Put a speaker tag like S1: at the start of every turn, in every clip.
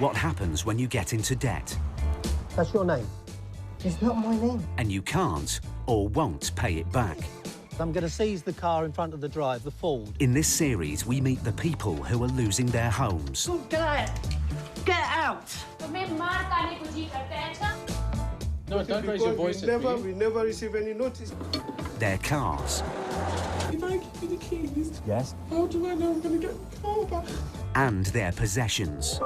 S1: what happens when you get into debt.
S2: That's your name?
S3: It's not my name.
S1: And you can't or won't pay it back.
S2: I'm going to seize the car in front of the drive, the Ford.
S1: In this series, we meet the people who are losing their homes.
S3: Get out! Get out!
S4: No, don't raise your voice.
S5: We never receive any notice.
S1: Their cars.
S5: If I give you the keys,
S2: Yes?
S5: how do I know I'm going to get the car back?
S1: And their possessions.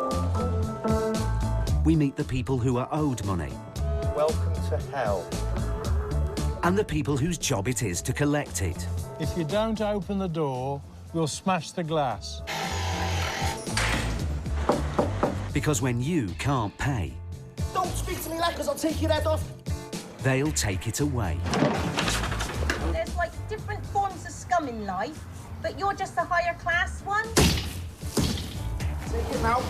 S1: We meet the people who are owed money.
S2: Welcome to hell.
S1: And the people whose job it is to collect it.
S4: If you don't open the door, we'll smash the glass.
S1: Because when you can't pay,
S3: Don't speak to me like this, I'll take your head off.
S1: they'll take it away.
S6: There's like different forms of scum in life, but you're just a higher class one.
S3: Take him out.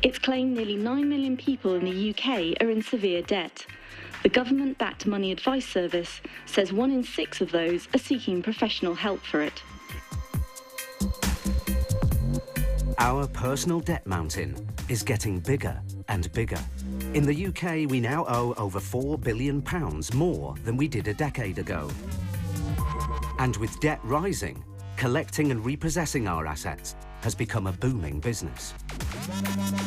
S7: It's claimed nearly 9 million people in the UK are in severe debt. The government-backed money advice service says 1 in 6 of those are seeking professional help for it.
S1: Our personal debt mountain is getting bigger and bigger. In the UK, we now owe over £4 billion more than we did a decade ago. And with debt rising, collecting and repossessing our assets has become a booming business.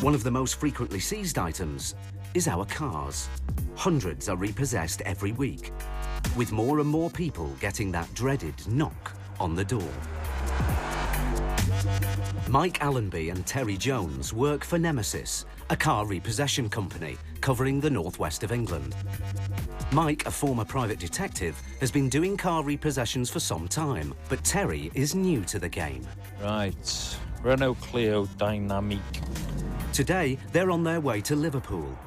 S1: One of the most frequently seized items is our cars. Hundreds are repossessed every week, with more and more people getting that dreaded knock on the door. Mike Allenby and Terry Jones work for Nemesis, a car repossession company covering the northwest of England. Mike, a former private detective, has been doing car repossessions for some time, but Terry is new to the game.
S8: Right, Renault Clio Dynamique.
S1: Today, they're on their way to Liverpool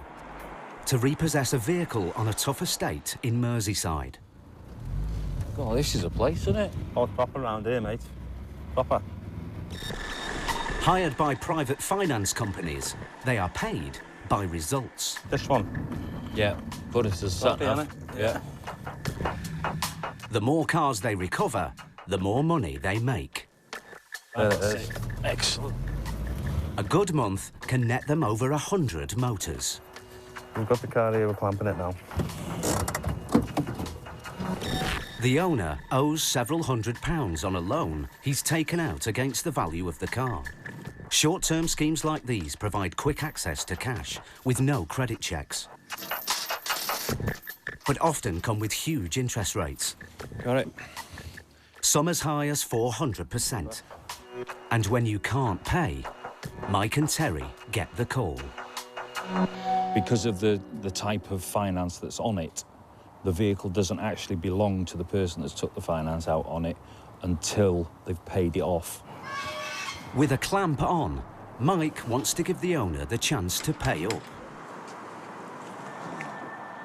S1: to repossess a vehicle on a tough estate in Merseyside.
S8: God, this is a place, isn't it?
S2: Oh, proper round here, mate. Proper.
S1: Hired by private finance companies, they are paid by results.
S2: This one.
S8: Yeah, put us as sat nav. Yeah.
S1: The more cars they recover, the more money they make.
S8: Excellent.
S1: A good month can net them over 100 motors.
S2: We've got the car here, we're clamping it now.
S1: The owner owes several £100s on a loan he's taken out against the value of the car. Short-term schemes like these provide quick access to cash with no credit checks, but often come with huge interest rates.
S8: Got it.
S1: Some as high as 400%. And when you can't pay, Mike and Terry get the call.
S8: Because of the type of finance that's on it, the vehicle doesn't actually belong to the person that's took the finance out on it until they've paid it off.
S1: With a clamp on, Mike wants to give the owner the chance to pay up.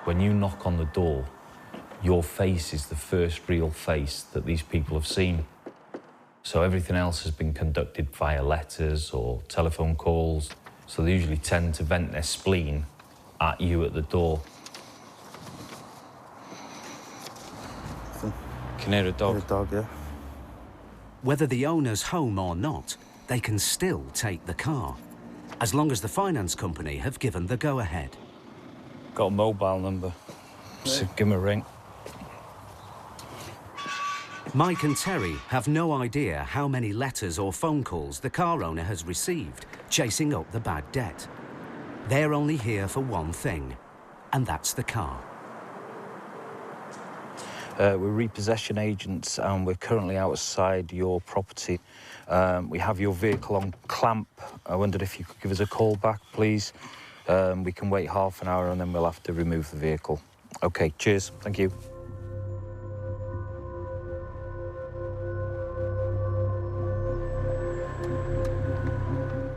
S8: When you knock on the door, your face is the first real face that these people have seen. So everything else has been conducted via letters or telephone calls. So they usually tend to vent their spleen at you at the door. Can hear a dog.
S2: Hear a dog, yeah.
S1: Whether the owner's home or not, they can still take the car, as long as the finance company have given the go-ahead.
S8: Got a mobile number, so give him a ring.
S1: Mike and Terry have no idea how many letters or phone calls the car owner has received chasing up the bad debt. They're only here for one thing, and that's the car.
S8: We're repossession agents and we're currently outside your property. We have your vehicle on clamp. I wondered if you could give us a call back, please. We can wait half an hour and then we'll have to remove the vehicle. OK, cheers. Thank you.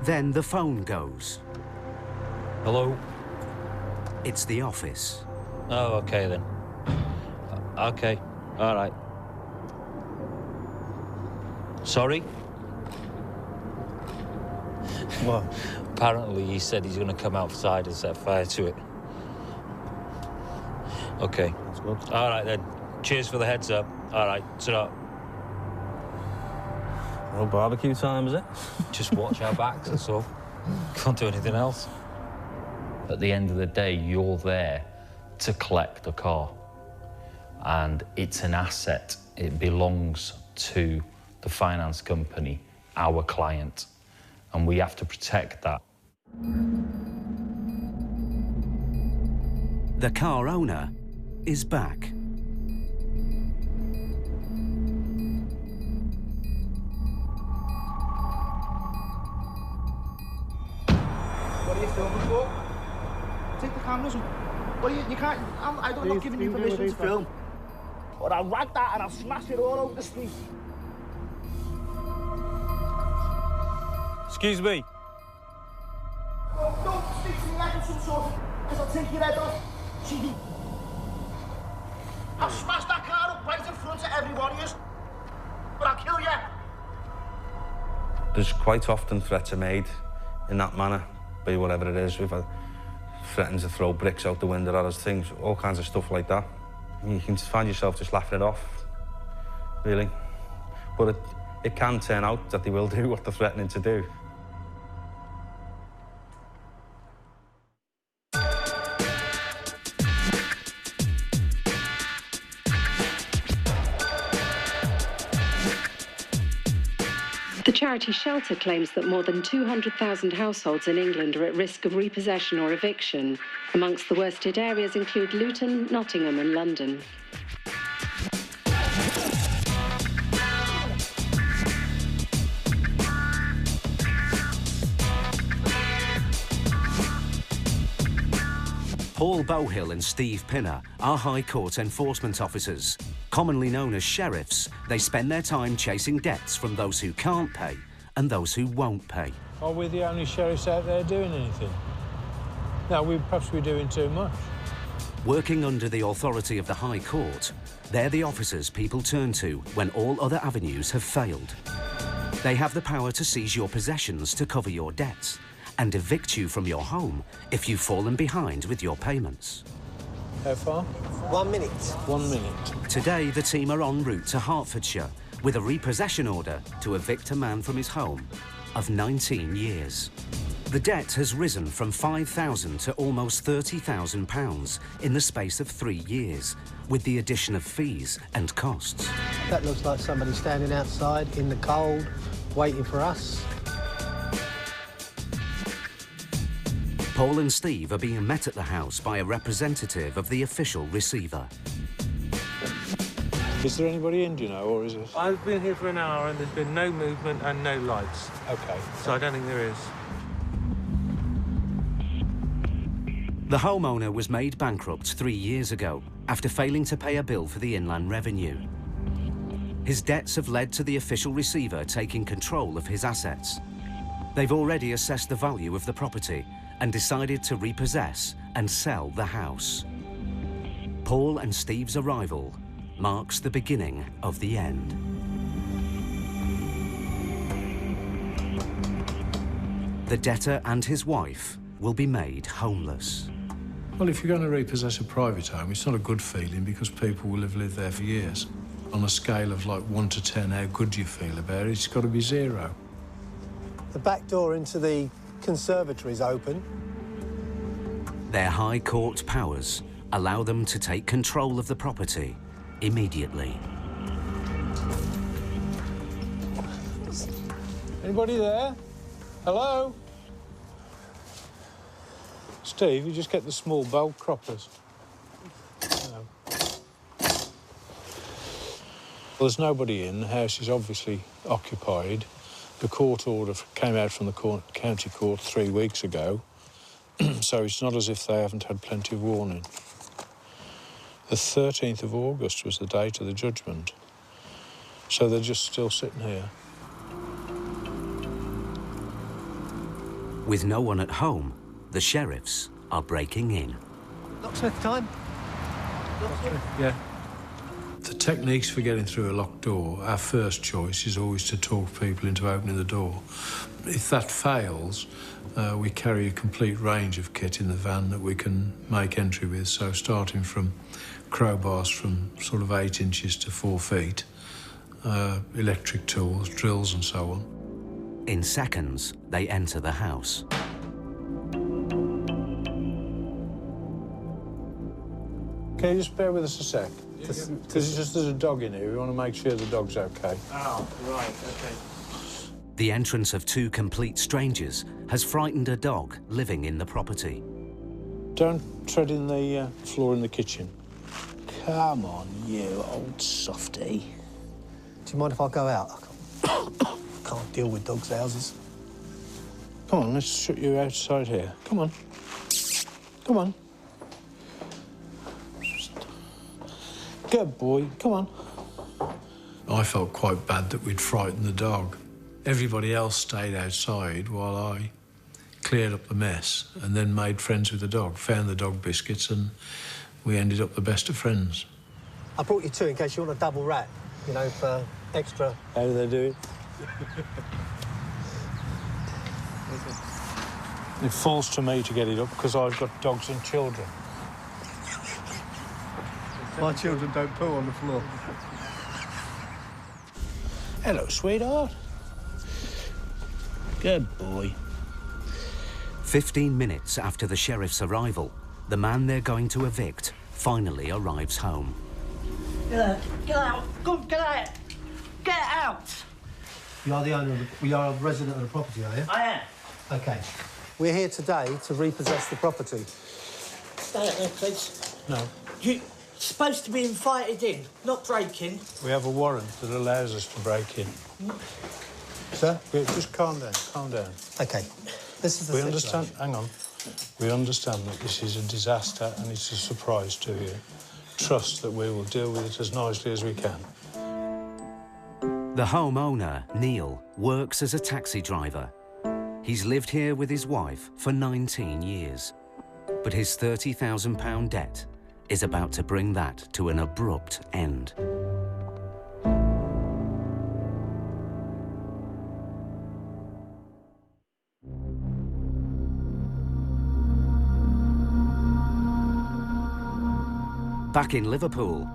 S1: Then the phone goes.
S8: Hello?
S1: It's the office.
S8: Oh, OK then. OK, all right. Sorry?
S2: What?
S8: Apparently he said he's going to come outside and set fire to it. OK.
S2: That's good.
S8: All right, then. Cheers for the heads up. All right, ta-ra.
S2: No barbecue time, is it?
S8: Just watch our backs, that's all. Can't do anything else. At the end of the day, you're there to collect the car. And it's an asset. It belongs to the finance company, our client. And we have to protect that.
S1: The car owner is back.
S3: What are you filming for? Take the cameras. What are you can't. I'm not giving you permission to film. Or I'll rag that and I'll smash it all over the street.
S2: Excuse me.
S3: Don't speak to me like I'm some sort, because I'll take your head off. Cheeky. I'll smash that car up right in front of every one of you. But I'll kill you.
S2: There's quite often threats are made in that manner, by whatever it is. We've had threatened to throw bricks out the window at us, things, all kinds of stuff like that. You can find yourself just laughing it off, really. But it can turn out that they will do what they're threatening to do.
S7: The charity Shelter claims that more than 200,000 households in England are at risk of repossession or eviction. Amongst the worst hit areas include Luton, Nottingham and London.
S1: Paul Bowhill and Steve Pinner are High Court enforcement officers. Commonly known as sheriffs, they spend their time chasing debts from those who can't pay and those who won't pay.
S4: Are we the only sheriffs out there doing anything? No, perhaps we're doing too much.
S1: Working under the authority of the High Court, they're the officers people turn to when all other avenues have failed. They have the power to seize your possessions to cover your debts and evict you from your home if you've fallen behind with your payments.
S4: How far?
S3: 1 minute.
S4: 1 minute.
S1: Today, the team are en route to Hertfordshire with a repossession order to evict a man from his home of 19 years. The debt has risen from £5,000 to almost £30,000 in the space of 3 years, with the addition of fees and costs.
S9: That looks like somebody standing outside in the cold, waiting for us.
S1: Paul and Steve are being met at the house by a representative of the official receiver.
S4: Is there anybody in, do you know, or is it?
S10: I've been here for an hour and there's been no movement and no lights.
S4: OK.
S10: So I don't think there is.
S1: The homeowner was made bankrupt 3 years ago after failing to pay a bill for the Inland Revenue. His debts have led to the official receiver taking control of his assets. They've already assessed the value of the property and decided to repossess and sell the house. Paul and Steve's arrival marks the beginning of the end. The debtor and his wife will be made homeless.
S4: Well, if you're going to repossess a private home, it's not a good feeling because people will have lived there for years. On a scale of like 1 to 10, how good you feel about it, it's got to be 0.
S9: The back door into the conservatory is open.
S1: Their High Court powers allow them to take control of the property immediately.
S4: Anybody there? Hello? Steve, you just get the small bell croppers. No. Well, there's nobody in. The house is obviously occupied. The court order came out from the county court 3 weeks ago, so it's not as if they haven't had plenty of warning. The 13th of August was the date of the judgment, so they're just still sitting here.
S1: With no one at home, the sheriffs are breaking in.
S9: Locksmith time?
S4: Yeah. The Techniques for getting through a locked door, our first choice is always to talk people into opening the door. If that fails, we carry a complete range of kit in the van that we can make entry with, so starting from crowbars from sort of 8 inches to 4 feet, electric tools, drills and so on.
S1: In seconds, they enter the house.
S4: Can you just bear with us a sec? Because there's a dog in here. We want to make sure the dog's okay.
S10: Oh, right, okay.
S1: The entrance of 2 complete strangers has frightened a dog living in the property.
S4: Don't tread in the floor in the kitchen.
S3: Come on, you old softy. Do you mind if I go out? I can't deal with dogs' houses.
S4: Come on, let's shut you outside here. Come on. Come on. Good boy, come on. I felt quite bad that we'd frightened the dog. Everybody else stayed outside while I cleared up the mess and then made friends with the dog, found the dog biscuits, and we ended up the best of friends.
S3: I brought you 2 in case you want a double rat, you know, for extra.
S4: How do they do it? It falls to me to get it up because I've got dogs and children.
S3: My children don't poo on the floor.
S4: Hello, sweetheart. Good boy.
S1: 15 minutes after the sheriff's arrival, the man they're going to evict finally arrives home.
S3: Get out! Come, get out! Get out! You are the owner of you are a resident of the property, are you?
S11: I am.
S3: OK. We're here today to repossess the property.
S11: Stay out there, please.
S4: No.
S11: You're supposed to be invited in, not breaking.
S4: We have a warrant that allows us to break in.
S3: Sir?
S4: Just calm down, calm down.
S3: OK. This is the
S4: We understand, hang on. We understand that this is a disaster and it's a surprise to you. Trust that we will deal with it as nicely as we can.
S1: The homeowner, Neil, works as a taxi driver. He's lived here with his wife for 19 years. But his £30,000 debt is about to bring that to an abrupt end. Back in Liverpool,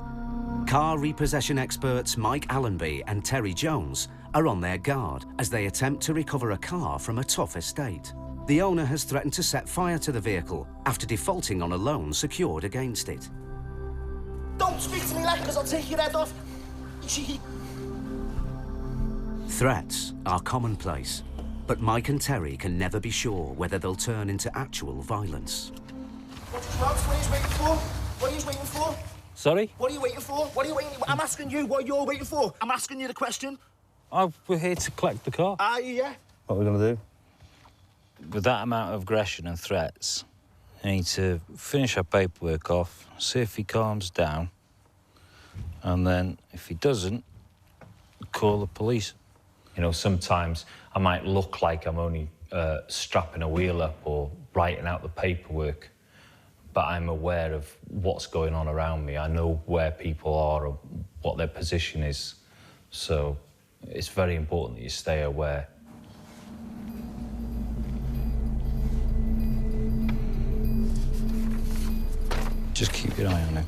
S1: car repossession experts Mike Allenby and Terry Jones are on their guard as they attempt to recover a car from a tough estate. The owner has threatened to set fire to the vehicle after defaulting on a loan secured against it.
S3: Don't speak to me like because I'll take your head off. Cheeky.
S1: Threats are commonplace, but Mike and Terry can never be sure whether they'll turn into actual violence.
S3: What are you waiting for? What are you waiting for?
S8: Sorry?
S3: What are you waiting for? What are you waiting? I'm asking you what you're waiting for. I'm asking you the question.
S8: We're here to collect the car.
S3: Are you, yeah?
S2: What are we going to do?
S8: With that amount of aggression and threats, I need to finish our paperwork off, see if he calms down, and then, if he doesn't, call the police. You know, sometimes I might look like I'm only strapping a wheel up or writing out the paperwork, but I'm aware of what's going on around me. I know where people are or what their position is. So it's very important that you stay aware. Just keep your eye on it.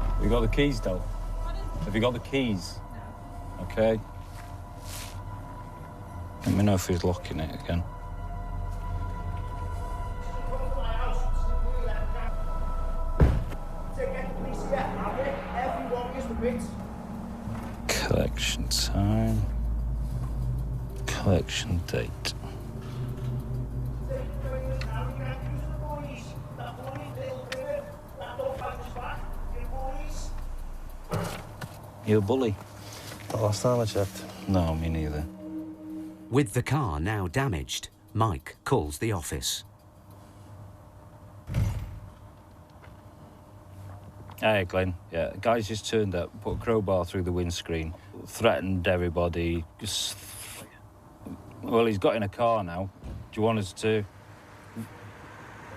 S12: Have you got the keys, though? Have you got the keys? OK.
S8: Let me know if he's locking it again. Collection time. Collection date. You a bully?
S2: The last time I checked.
S8: No, me neither.
S1: With the car now damaged, Mike calls the office.
S8: Hey, Glenn. Yeah, the guys just turned up, put a crowbar through the windscreen, threatened everybody. Well, he's got in a car now. Do you want us to?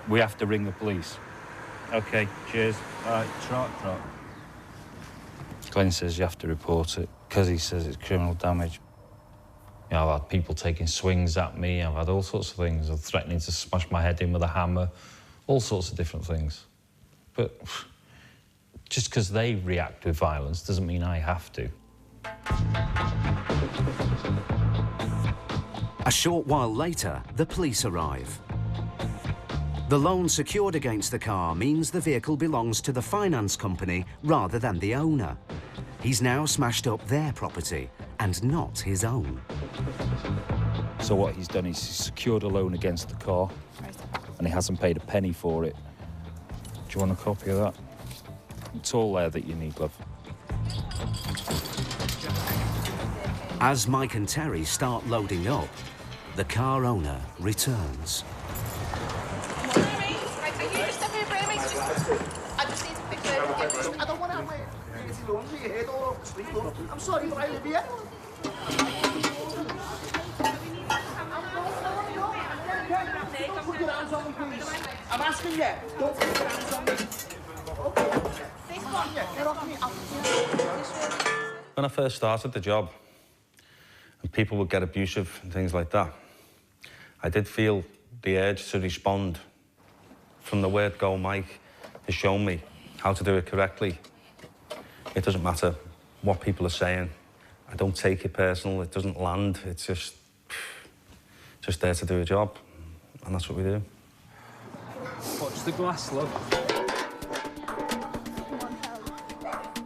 S8: We have to ring the police. OK, cheers. All right, trot. Glenn says you have to report it, because he says it's criminal damage. You know, I've had people taking swings at me, I've had all sorts of things, of threatening to smash my head in with a hammer, all sorts of different things. But just because they react with violence doesn't mean I have to.
S1: A short while later, the police arrive. The loan secured against the car means the vehicle belongs to the finance company rather than the owner. He's now smashed up their property and not his own.
S8: So what he's done is he's secured a loan against the car, and he hasn't paid a penny for it. Do you want a copy of that? It's all there that you need, love.
S1: As Mike and Terry start loading up, the car owner returns.
S3: I don't want to wait. I'm sorry, but I live here. Put your hands on me, please. I'm asking you. Don't put your hands on me. Get off me.
S2: When I first started the job, and people would get abusive and things like that, I did feel the urge to respond. From the word go, Mike has shown me how to do it correctly. It doesn't matter what people are saying. I don't take it personal. It doesn't land. It's just there to do a job, and that's what we do.
S12: Watch the glass, love.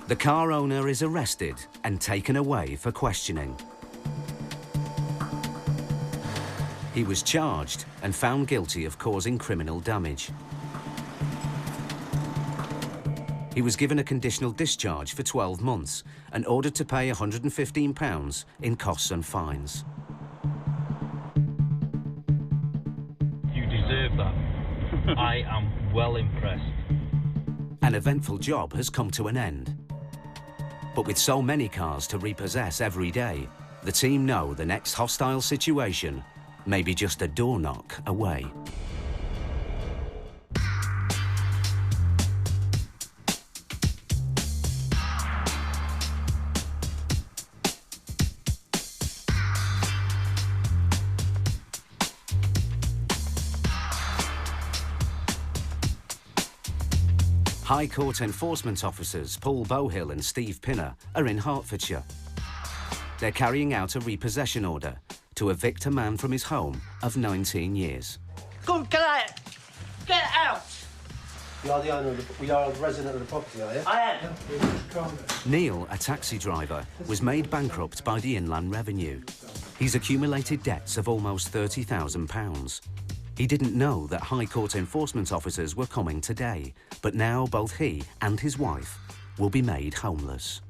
S1: The car owner is arrested and taken away for questioning. He was charged and found guilty of causing criminal damage. He was given a conditional discharge for 12 months and ordered to pay £115 in costs and fines.
S8: You deserve that. I am well impressed.
S1: An eventful job has come to an end. But with so many cars to repossess every day, the team know the next hostile situation may be just a door knock away. High Court enforcement officers Paul Bohill and Steve Pinner are in Hertfordshire. They're carrying out a repossession order to evict a man from his home of 19 years.
S11: Go, get out! Get out!
S9: You are the owner of you are a resident of the property, are you?
S11: I am.
S1: Neil, a taxi driver, was made bankrupt by the Inland Revenue. He's accumulated debts of almost £30,000. He didn't know that High Court enforcement officers were coming today, but now both he and his wife will be made homeless.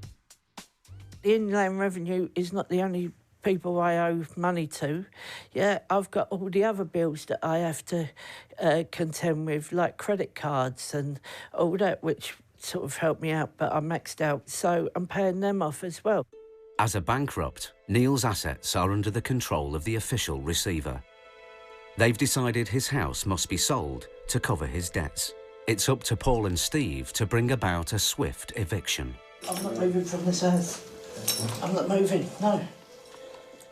S13: The Inland Revenue is not the only people I owe money to. Yeah, I've got all the other bills that I have to contend with, like credit cards and all that, which sort of helped me out, but I'm maxed out, so I'm paying them off as well.
S1: As a bankrupt, Neil's assets are under the control of the official receiver. They've decided his house must be sold to cover his debts. It's up to Paul and Steve to bring about a swift eviction.
S13: I'm not moving from this house. I'm not moving, no.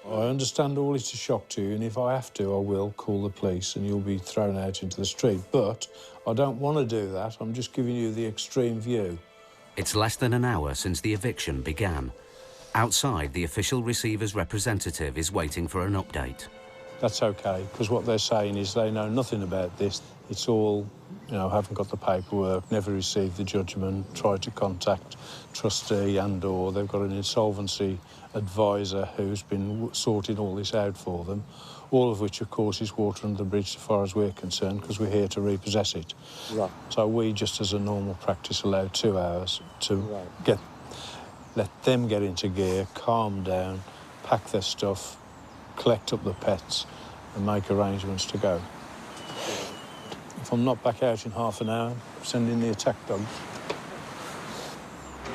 S4: I understand all it's a shock to you, and if I have to, I will call the police and you'll be thrown out into the street. But I don't want to do that. I'm just giving you the extreme view.
S1: It's less than an hour since the eviction began. Outside, the official receiver's representative is waiting for an update.
S4: That's OK, because what they're saying is they know nothing about this. It's all, you know, haven't got the paperwork, never received the judgment, tried to contact trustee and/or they've got an insolvency advisor who's been sorting all this out for them, all of which, of course, is water under the bridge as far as we're concerned, because we're here to repossess it.
S9: Right.
S4: So we, just as a normal practice, allow 2 hours to let them get into gear, calm down, pack their stuff, collect up the pets, and make arrangements to go. If I'm not back out in half an hour, send in the attack dogs.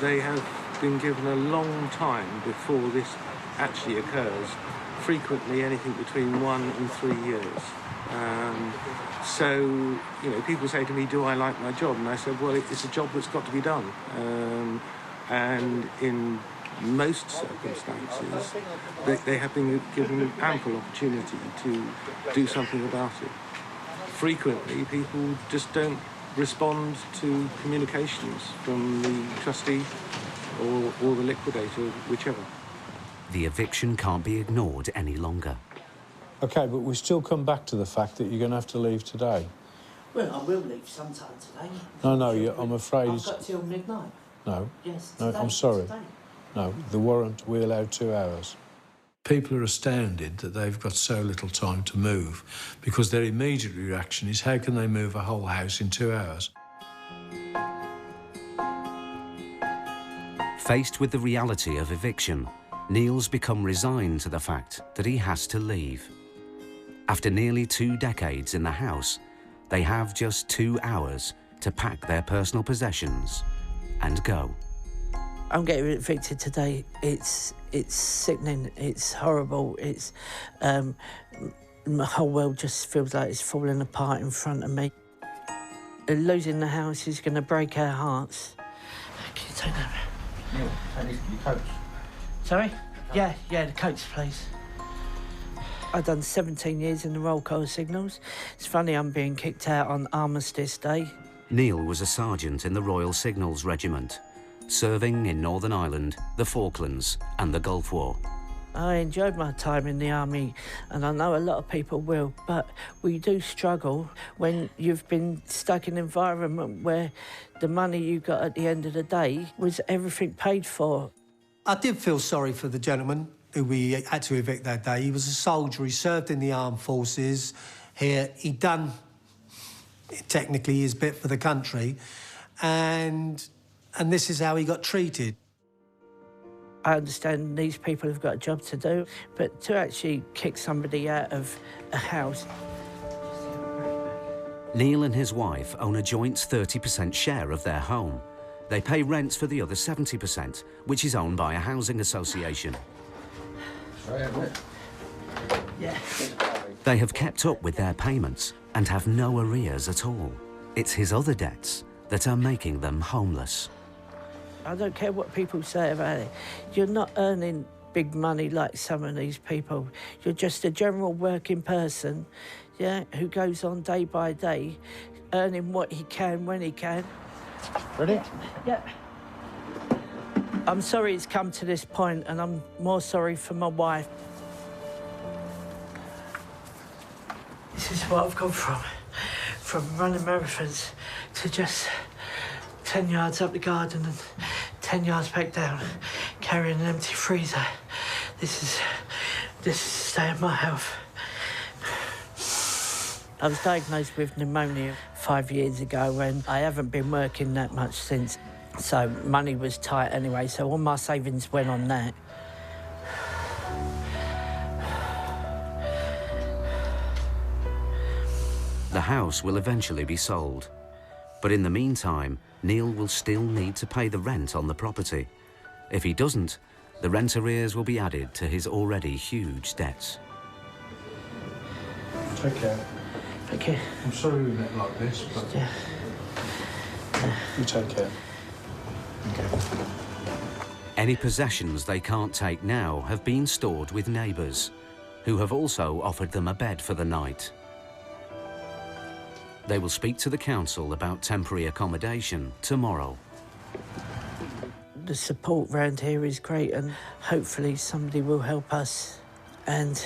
S10: They have been given a long time before this actually occurs, frequently anything between 1 and 3 years. So, you know, people say to me, do I like my job? And I said, well, it's a job that's got to be done. And in most circumstances, they have been given ample opportunity to do something about it. Frequently, people just don't respond to communications from the trustee or the liquidator, whichever.
S1: The eviction can't be ignored any longer.
S4: OK, but we still come back to the fact that you're going to have to leave today.
S13: Well, I will leave sometime today.
S4: No, I'm afraid
S13: I've got till midnight.
S4: No.
S13: Yes,
S4: No,
S13: today,
S4: I'm sorry.
S13: Today.
S4: No, the warrant, we allow 2 hours. People are astounded that they've got so little time to move because their immediate reaction is how can they move a whole house in 2 hours?
S1: Faced with the reality of eviction, Neil's become resigned to the fact that he has to leave. After nearly 2 decades in the house, they have just 2 hours to pack their personal possessions and go.
S13: I'm getting evicted today. It's sickening. It's horrible. It's my whole world just feels like it's falling apart in front of me. Losing the house is going to break our hearts. Can you take that?
S3: Neil, take this to your coach.
S13: Sorry? Yeah, the coach, please. I've done 17 years in the roll call signals. It's funny I'm being kicked out on Armistice Day.
S1: Neil was a sergeant in the Royal Signals Regiment, serving in Northern Ireland, the Falklands and the Gulf War.
S13: I enjoyed my time in the army, and I know a lot of people will, but we do struggle when you've been stuck in an environment where the money you got at the end of the day was everything paid for.
S9: I did feel sorry for the gentleman who we had to evict that day. He was a soldier, he served in the armed forces. He'd done, technically, his bit for the country, and this is how he got treated.
S13: I understand these people have got a job to do, but to actually kick somebody out of a house...
S1: Neil and his wife own a joint 30% share of their home. They pay rent for the other 70%, which is owned by a housing association.
S13: Yeah.
S1: They have kept up with their payments and have no arrears at all. It's his other debts that are making them homeless.
S13: I don't care what people say about it. You're not earning big money like some of these people. You're just a general working person, yeah, who goes on day by day, earning what he can when he can.
S3: Ready?
S13: Yeah. I'm sorry it's come to this point, and I'm more sorry for my wife. This is what I've gone from running marathons to just 10 yards up the garden and 10 yards back down, carrying an empty freezer. This is the state of my health. I was diagnosed with pneumonia 5 years ago, and I haven't been working that much since. So money was tight anyway, so all my savings went on that.
S1: The house will eventually be sold. But in the meantime, Neil will still need to pay the rent on the property. If he doesn't, the rent arrears will be added to his already huge debts.
S4: Take care.
S13: Thank you.
S4: I'm sorry we met like this, but...
S13: Yeah.
S4: You take care.
S1: Okay. Any possessions they can't take now have been stored with neighbours, who have also offered them a bed for the night. They will speak to the council about temporary accommodation tomorrow.
S13: The support round here is great, and hopefully somebody will help us. And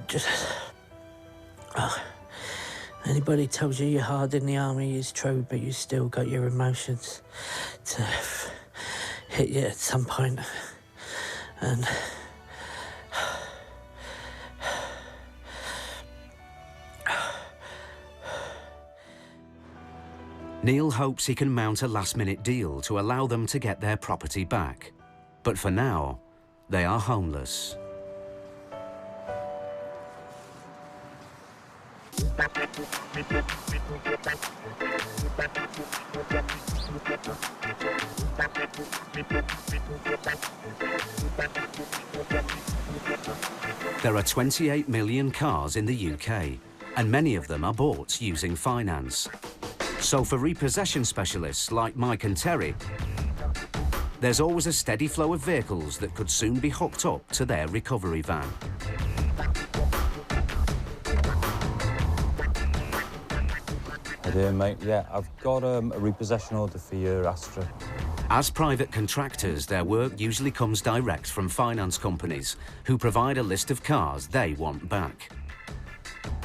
S13: just anybody tells you you're hard in the army is true, but you still got your emotions to hit you at some point. And
S1: Neil hopes he can mount a last-minute deal to allow them to get their property back. But for now, they are homeless. There are 28 million cars in the UK, and many of them are bought using finance. So for repossession specialists like Mike and Terry, there's always a steady flow of vehicles that could soon be hooked up to their recovery van.
S12: Hi there, mate. Yeah, I've got a repossession order for your Astra.
S1: As private contractors, their work usually comes direct from finance companies who provide a list of cars they want back.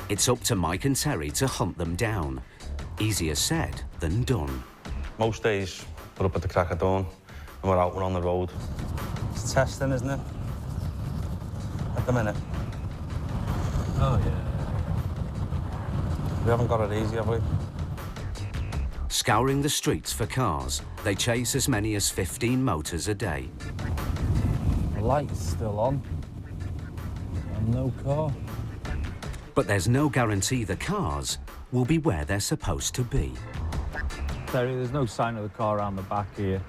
S1: It's up to Mike and Terry to hunt them down. Easier said than done.
S2: Most days, we're up at the crack of dawn and we're on the road. It's testing, isn't it? At the minute.
S12: Oh, yeah.
S2: We haven't got it easy, have we?
S1: Scouring the streets for cars, they chase as many as 15 motors a day.
S12: The light's still on. And no car.
S1: But there's no guarantee the cars will be where they're supposed to be.
S12: Terry, there's no sign of the car around the back here.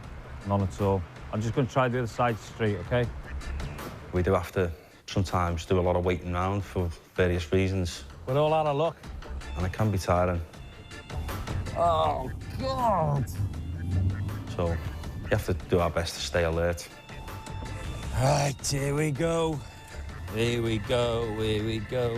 S12: None at all. I'm just going to try the other side of the street, OK?
S2: We do have to sometimes do a lot of waiting around for various reasons.
S12: We're all out of luck.
S2: And it can be tiring.
S12: Oh, God!
S2: So you have to do our best to stay alert.
S12: Right, here we go. Here we go, here we go.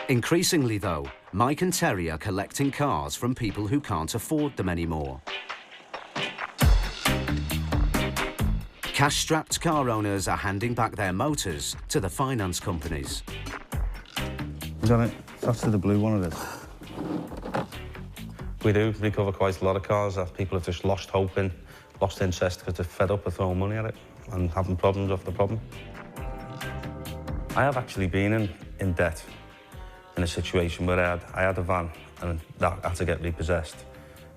S1: Increasingly, though, Mike and Terry are collecting cars from people who can't afford them anymore. Cash-strapped car owners are handing back their motors to the finance companies.
S2: You got it? That's the blue one it is. We do recover quite a lot of cars that people have just lost hope in, lost interest because they're fed up with throwing money at it and having problems off the problem. I have actually been in debt in a situation where I had a van and that had to get repossessed.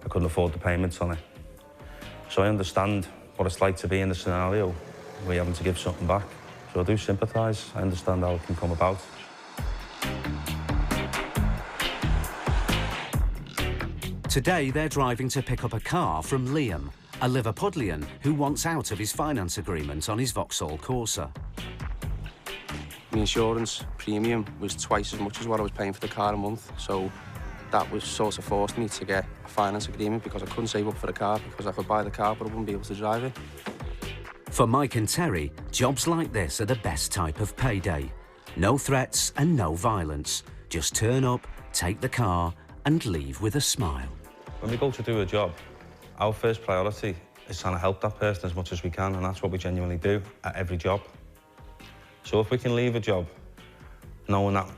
S2: I couldn't afford the payments on it. So I understand what it's like to be in the scenario where you're having to give something back. So I do sympathise. I understand how it can come about.
S1: Today, they're driving to pick up a car from Liam, a Liverpudlian who wants out of his finance agreement on his Vauxhall Corsa.
S14: My insurance premium was twice as much as what I was paying for the car a month, so that was sort of forced me to get a finance agreement because I couldn't save up for the car because I could buy the car but I wouldn't be able to drive it.
S1: For Mike and Terry, jobs like this are the best type of payday. No threats and no violence. Just turn up, take the car and leave with a smile.
S2: When we go to do a job, our first priority is trying to help that person as much as we can, and that's what we genuinely do at every job. So if we can leave a job knowing that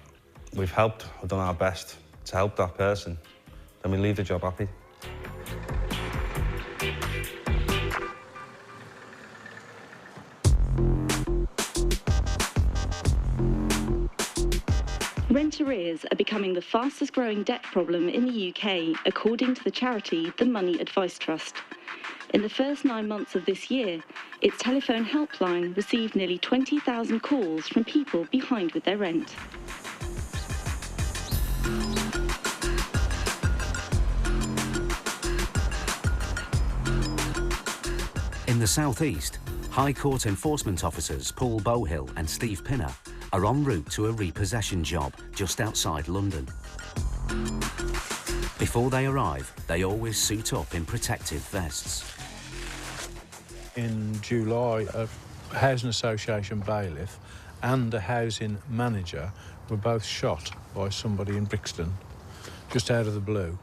S2: we've helped or done our best to help that person, then we leave the job happy.
S7: Rent arrears are becoming the fastest growing debt problem in the UK, according to the charity The Money Advice Trust. In the first 9 months of this year, its telephone helpline received nearly 20,000 calls from people behind with their rent.
S1: In the southeast, High Court enforcement officers Paul Bowhill and Steve Pinner are en route to a repossession job just outside London. Before they arrive, they always suit up in protective vests.
S4: In July, a housing association bailiff and a housing manager were both shot by somebody in Brixton, just out of the blue.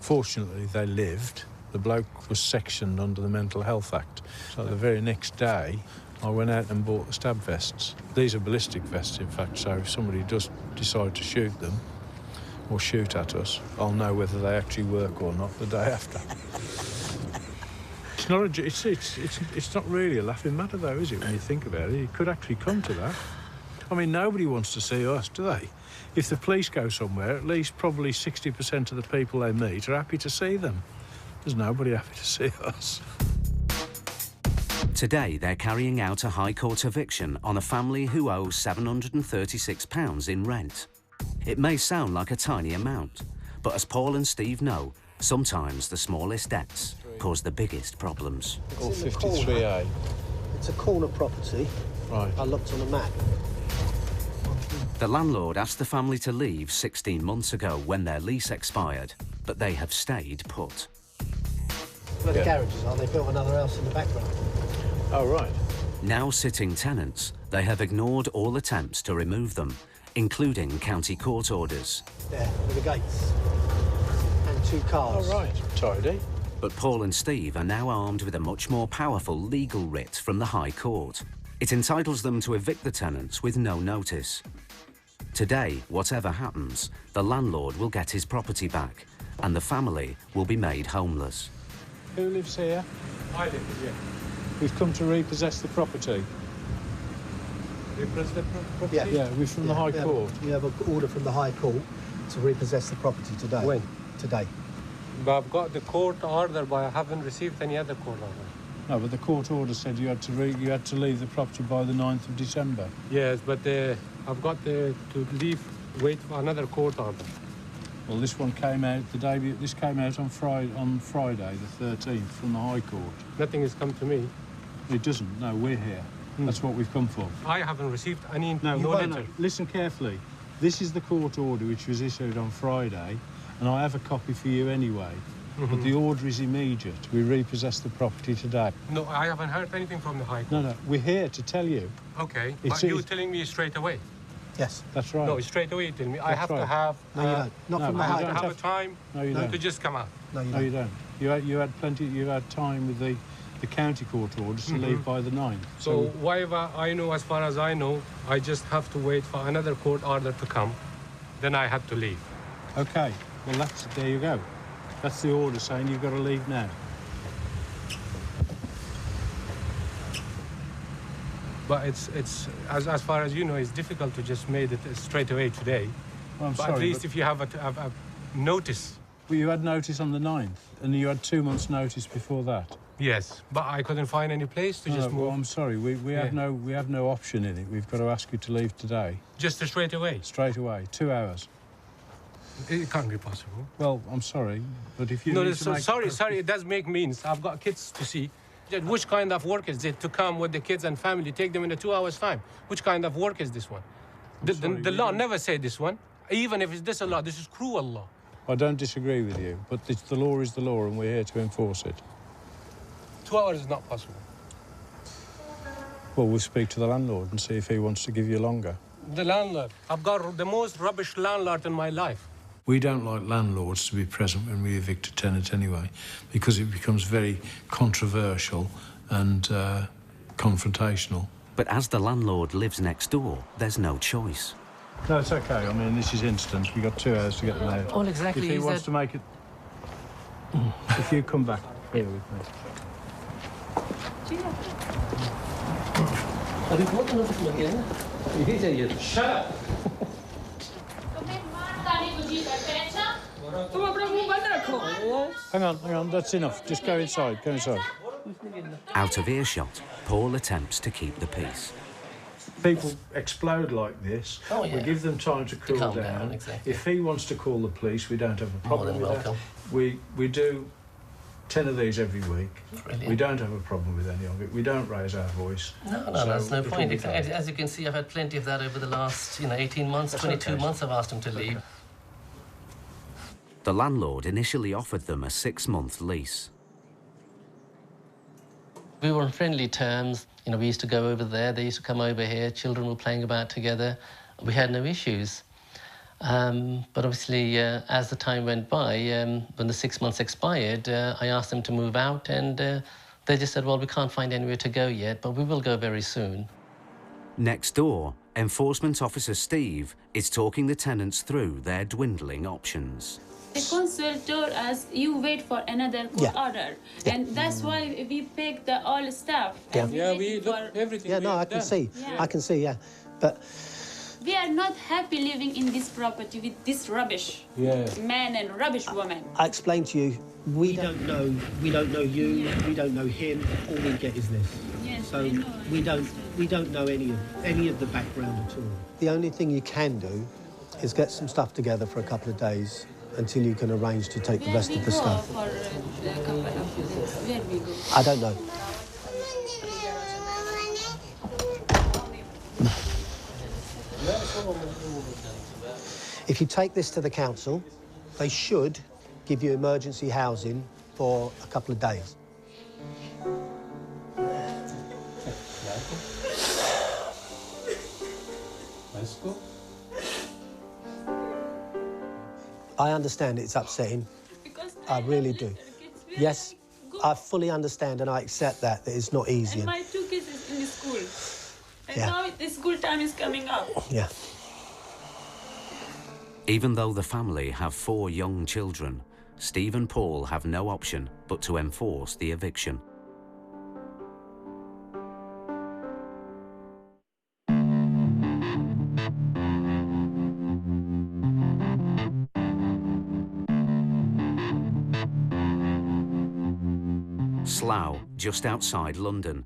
S4: Fortunately, they lived. The bloke was sectioned under the Mental Health Act. So the very next day, I went out and bought the stab vests. These are ballistic vests, in fact, so if somebody does decide to shoot them or shoot at us, I'll know whether they actually work or not the day after. It's not really a laughing matter, though, is it, when you think about it? It could actually come to that. I mean, nobody wants to see us, do they? If the police go somewhere, at least probably 60% of the people they meet are happy to see them. There's nobody happy to see us.
S1: Today, they're carrying out a High Court eviction on a family who owe £736 in rent. It may sound like a tiny amount, but as Paul and Steve know, sometimes the smallest debts cause the biggest problems.
S9: Or
S4: 53A.
S9: It's a corner property.
S4: Right.
S9: I looked on the map.
S1: The landlord asked the family to leave 16 months ago when their lease expired, but they have stayed put.
S9: Where the garages are, they built another house in the background.
S4: Oh, right.
S1: Now sitting tenants, they have ignored all attempts to remove them, including county court orders.
S9: There, with the gates. And 2 cars.
S4: Oh, right. Tidy.
S1: But Paul and Steve are now armed with a much more powerful legal writ from the High Court. It entitles them to evict the tenants with no notice. Today, whatever happens, the landlord will get his property back and the family will be made homeless.
S4: Who lives here?
S5: I live here.
S4: We've come to repossess the property.
S5: Repossess the property?
S9: Yeah.
S4: Yeah, we're from the High Court.
S9: We have an order from the High Court to repossess the property today.
S5: When?
S9: Today.
S5: But I've got the court order, but I haven't received any other court order.
S4: No, but the court order said you had to leave the property by the 9th of December.
S5: Yes, but I've got to leave, wait for another court order.
S4: Well, this one came out this came out on Friday, the 13th, from the High Court.
S5: Nothing has come to me.
S4: It doesn't. No, we're here. That's what we've come for.
S5: I haven't received any
S4: No,
S5: letter.
S4: Listen carefully. This is the court order which was issued on Friday, and I have a copy for you anyway. But the order is immediate. We repossess the property today.
S5: No, I haven't heard anything from the High Court.
S4: No, we're here to tell you.
S5: Okay, but you're telling me straight away?
S9: Yes.
S4: That's right.
S5: No, straight away you tell me. I have to have...
S9: No, you don't. Not from the High Court.
S5: have a time to just come out.
S9: No, you
S4: don't. You had plenty. You had time with the county court orders to leave by the 9th.
S5: So whatever I know, as far as I know, I just have to wait for another court order to come. Then I have to leave.
S4: Okay. Well, there you go. That's the order saying you've got to leave now.
S5: But it's as far as you know, it's difficult to just make it straight away today.
S4: Well, I'm
S5: but
S4: sorry,
S5: at least if you have a notice.
S4: Well, you had notice on the 9th, and you had 2 months' notice before that.
S5: Yes, but I couldn't find any place to just move.
S4: Well, I'm sorry. We have no option in it. We've got to ask you to leave today.
S5: Just straight away.
S4: Straight away. 2 hours.
S5: It can't be possible.
S4: Well, I'm sorry, but if you
S5: sorry, it does make means. I've got kids to see. Which kind of work is it to come with the kids and family, take them in 2 hours' time? Which kind of work is this one? The law never said this one. Even if it's this a law, this is cruel law.
S4: I don't disagree with you, but the law is the law, and we're here to enforce it.
S5: 2 hours is not possible.
S4: Well, we'll speak to the landlord and see if he wants to give you longer.
S5: The landlord. I've got the most rubbish landlord in my life.
S4: We don't like landlords to be present when we evict a tenant anyway, because it becomes very controversial and confrontational.
S1: But as the landlord lives next door, there's no choice.
S4: No, it's okay. I mean, this is instant. We've got 2 hours to get them out.
S15: All exactly.
S4: If he wants to make it... If you come back here with me.
S5: Shut up!
S4: Hang on, that's enough. Just go inside,
S1: Out of earshot, Paul attempts to keep the peace.
S4: People explode like this.
S15: Oh, yeah.
S4: We give them time to cool
S15: calm
S4: down.
S15: exactly.
S4: If he wants to call the police, we don't have a problem with
S15: welcome.
S4: that. We do 10 of these every week.
S15: Brilliant.
S4: We don't have a problem with any of it. We don't raise our voice.
S15: No,
S4: So
S15: that's no
S4: it'll
S15: point.
S4: be fine.
S15: As you can see, I've had plenty of that over the last, 18 months,
S4: That's
S15: 22
S4: okay.
S15: months I've asked them to
S4: That's
S15: leave.
S4: okay.
S1: The landlord initially offered them a 6-month lease.
S15: We were on friendly terms. We used to go over there. They used to come over here. Children were playing about together. We had no issues. But obviously, as the time went by, when the 6 months expired, I asked them to move out, and they just said, well, we can't find anywhere to go yet, but we will go very soon.
S1: Next door, Enforcement Officer Steve is talking the tenants through their dwindling options.
S16: The council told us you wait for another court order, and that's why we picked the all staff.
S5: Yeah, we look everything.
S9: Yeah, no, I can see.
S16: Yeah.
S9: I can see. Yeah, but
S16: we are not happy living in this property with this rubbish man and rubbish woman.
S9: I explained to you, we don't know you, we don't know him. All we get is this.
S16: Yes,
S9: So
S16: I know,
S9: we don't know any of the background at all. The only thing you can do is get some stuff together for a couple of days until you can arrange to take the rest of the stuff.
S16: For a couple of days. Where we go?
S9: I don't know. If you take this to the council, they should give you emergency housing for a couple of days. I understand it's upsetting. I really do. Yes, I fully understand and I accept that it's not easy.
S16: And my 2 kids is in the school. And
S9: Yeah.
S16: now the school time is coming up.
S9: Yeah.
S1: Even though the family have 4 young children, Steve and Paul have no option but to enforce the eviction. Slough, just outside London.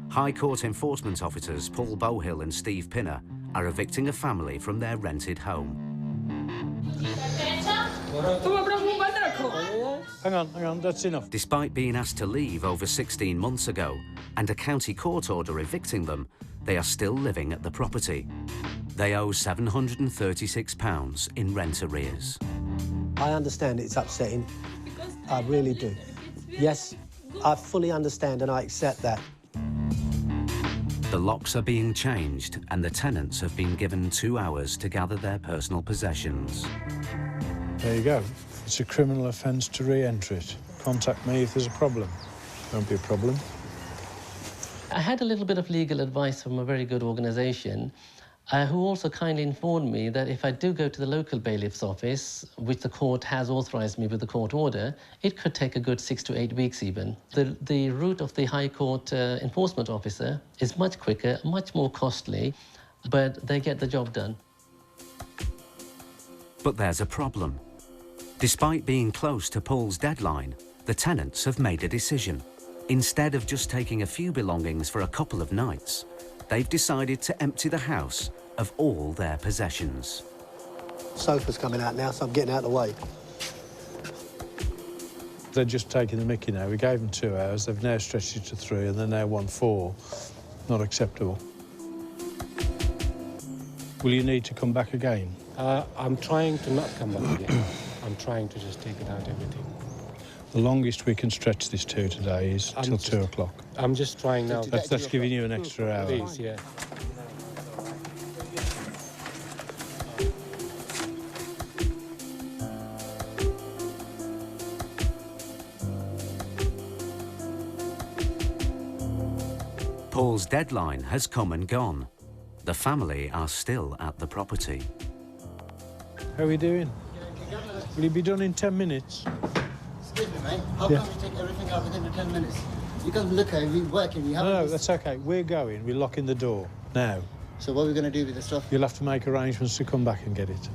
S1: High Court enforcement officers Paul Bowhill and Steve Pinner are evicting a family from their rented home.
S4: Hang on, that's enough.
S1: Despite being asked to leave over 16 months ago and a county court order evicting them, they are still living at the property. They owe £736 in rent arrears.
S9: I understand it's upsetting. I really do. Yes, I fully understand and I accept that.
S1: The locks are being changed and the tenants have been given 2 hours to gather their personal possessions.
S4: There you go. It's a criminal offence to re-enter it. Contact me if there's a problem. Won't be a problem.
S15: I had a little bit of legal advice from a very good organisation who also kindly informed me that if I do go to the local bailiff's office, which the court has authorised me with the court order, it could take a good 6 to 8 weeks even. The route of the High Court enforcement officer is much quicker, much more costly, but they get the job done.
S1: But there's a problem. Despite being close to Paul's deadline, the tenants have made a decision. Instead of just taking a few belongings for a couple of nights, they've decided to empty the house of all their possessions.
S9: Sofa's coming out now, so I'm getting out of the way.
S4: They're just taking the mickey now. We gave them 2 hours. They've now stretched it to 3 and they now want 4. Not acceptable. Will you need to come back again?
S5: I'm trying to not come back again. I'm trying to just take it out everything.
S4: The longest we can stretch this to today is till 2 o'clock.
S5: I'm just trying now.
S4: That's giving you an extra hour.
S5: Please, yeah.
S1: Paul's deadline has come and gone. The family are still at the property.
S4: How are we doing? Will you be done in 10 minutes?
S17: Excuse me, mate. How come you take everything out within the 10 minutes? You can look at it, we're working, we haven't...
S4: No, that's OK. We're going. We're locking the door now.
S17: So what are we going to do with the stuff?
S4: You'll have to make arrangements to come back and get it.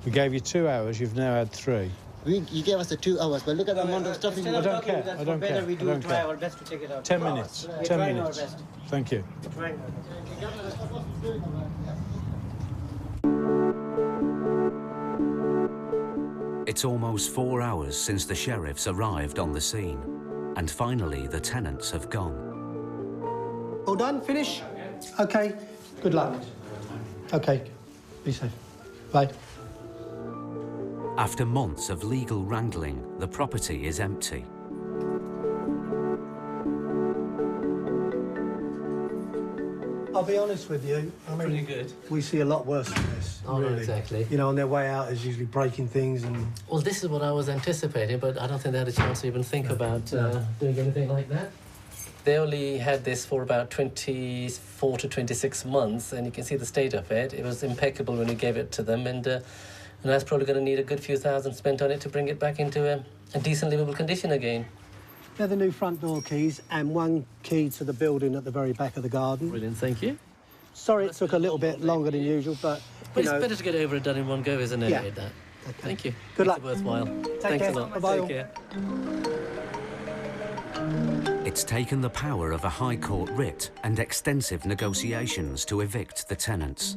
S4: We gave you 2 hours. You've now had 3.
S17: You gave us the 2 hours, but look at the amount of stuff in
S4: I don't care. I don't care.
S11: We
S4: I
S11: do
S4: don't
S11: try
S4: care.
S11: our best to take it out.
S4: 10 minutes. 10 minutes. Thank you.
S11: We're trying.
S1: It's almost 4 hours since the sheriffs arrived on the scene, and finally the tenants have gone.
S9: All done? Finish? OK. Good luck. OK. Be safe. Bye.
S1: After months of legal wrangling, the property is empty.
S9: I'll be honest with you. I mean,
S15: Pretty good.
S9: We see a lot worse than this.
S15: Oh,
S9: really.
S15: exactly.
S9: You know, on their way out is usually breaking things and...
S15: Well, this is what I was anticipating, but I don't think they had a chance to even think about doing anything like that. They only had this for about 24 to 26 months, and you can see the state of it. It was impeccable when we gave it to them, and that's probably going to need a good few thousand spent on it to bring it back into a decent livable condition again.
S9: They're the new front door keys and 1 key to the building at the very back of the garden.
S15: Brilliant, thank you.
S9: Sorry it took a little bit longer than usual, but,
S18: But it's better to get over and done in one go, isn't it?
S9: Yeah.
S18: That. Thank you.
S9: Good luck.
S18: It's worthwhile. Thanks
S9: care.
S18: a lot.
S9: Bye-bye.
S18: Take care.
S1: It's taken the power of a High Court writ and extensive negotiations to evict the tenants.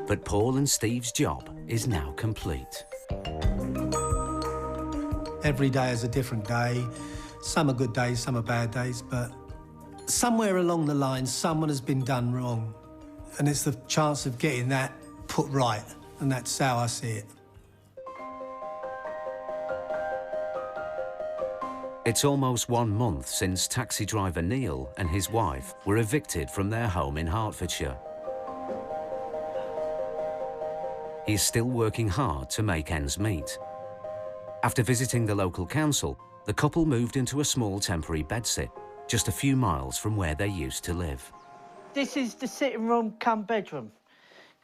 S1: But Paul and Steve's job is now complete.
S9: Every day is a different day. Some are good days, some are bad days, but somewhere along the line, someone has been done wrong. And it's the chance of getting that put right, and that's how I see it.
S1: It's almost 1 month since taxi driver Neil and his wife were evicted from their home in Hertfordshire. He's still working hard to make ends meet. After visiting the local council, the couple moved into a small temporary bedsit, just a few miles from where they used to live.
S13: This is the sitting room cum bedroom.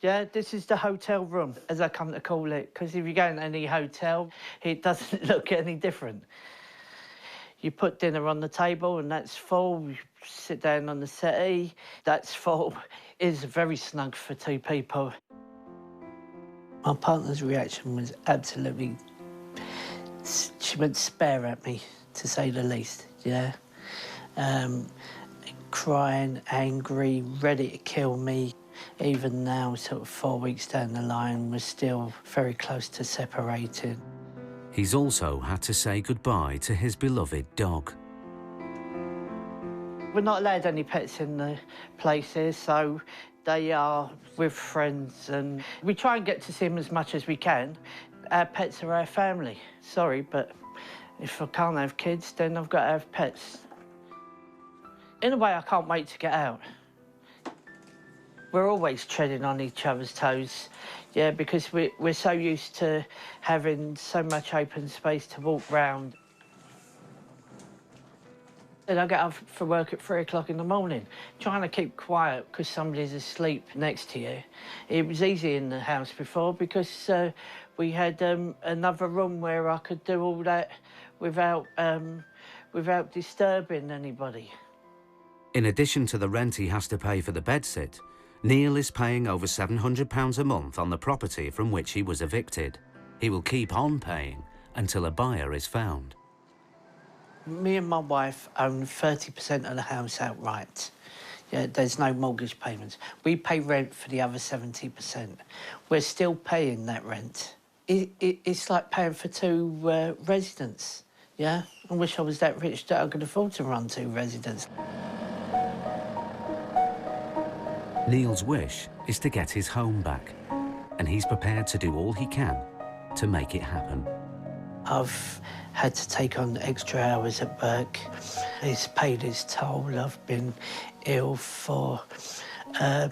S13: Yeah, this is the hotel room, as I come to call it, because if you go in any hotel, it doesn't look any different. You put dinner on the table and that's full. You sit down on the settee, that's full. It's very snug for 2 people. My partner's reaction was absolutely... She went spare at me, to say the least, yeah. Crying, angry, ready to kill me. Even now, sort of 4 weeks down the line, we're still very close to separating.
S1: He's also had to say goodbye to his beloved dog.
S13: We're not allowed any pets in the places, so they are with friends, and we try and get to see them as much as we can. Our pets are our family. Sorry, but if I can't have kids, then I've got to have pets. In a way, I can't wait to get out. We're always treading on each other's toes, yeah, because we're so used to having so much open space to walk round. And I get up for work at 3 o'clock in the morning, trying to keep quiet because somebody's asleep next to you. It was easy in the house before because we had another room where I could do all that without disturbing anybody.
S1: In addition to the rent he has to pay for the bedsit, Neil is paying over £700 a month on the property from which he was evicted. He will keep on paying until a buyer is found.
S13: Me and my wife own 30% of the house outright. Yeah, there's no mortgage payments. We pay rent for the other 70%. We're still paying that rent. It's like paying for 2 residents, yeah? I wish I was that rich that I could afford to run 2 residents.
S1: Neil's wish is to get his home back, and he's prepared to do all he can to make it happen.
S13: I've had to take on extra hours at work. It's paid its toll. I've been ill for the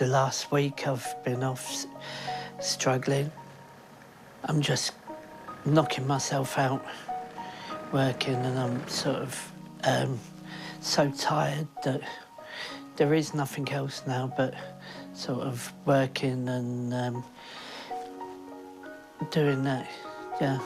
S13: last week. I've been off struggling. I'm just knocking myself out working, and I'm sort of so tired that there is nothing else now but sort of working and doing that, yeah.